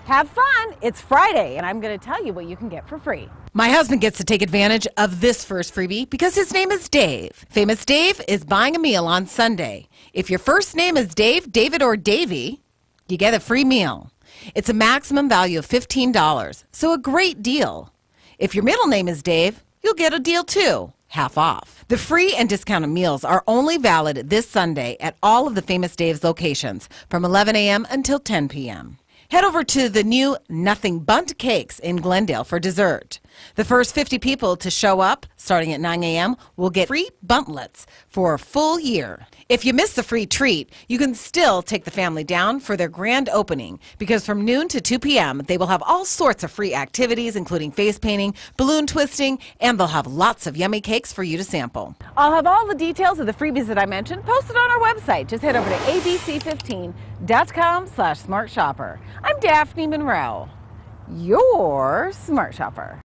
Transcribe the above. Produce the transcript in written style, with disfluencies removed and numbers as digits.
Have fun. It's Friday, and I'm going to tell you what you can get for free. My husband gets to take advantage of this first freebie because his name is Dave. Famous Dave is buying a meal on Sunday. If your first name is Dave, David, or Davy, you get a free meal. It's a maximum value of $15, so a great deal. If your middle name is Dave, you'll get a deal too, half off. The free and discounted meals are only valid this Sunday at all of the Famous Dave's locations from 11 a.m. until 10 p.m. Head over to the new Nothing Bundt Cakes in Glendale for dessert. The first 50 people to show up, starting at 9 a.m., will get free buntlets for a full year. If you miss the free treat, you can still take the family down for their grand opening because from noon to 2 p.m., they will have all sorts of free activities, including face painting, balloon twisting, and they'll have lots of yummy cakes for you to sample. I'll have all the details of the freebies that I mentioned posted on our website. Just head over to abc15.com/smartshopper. I'm Daphne Monroe, your smart shopper.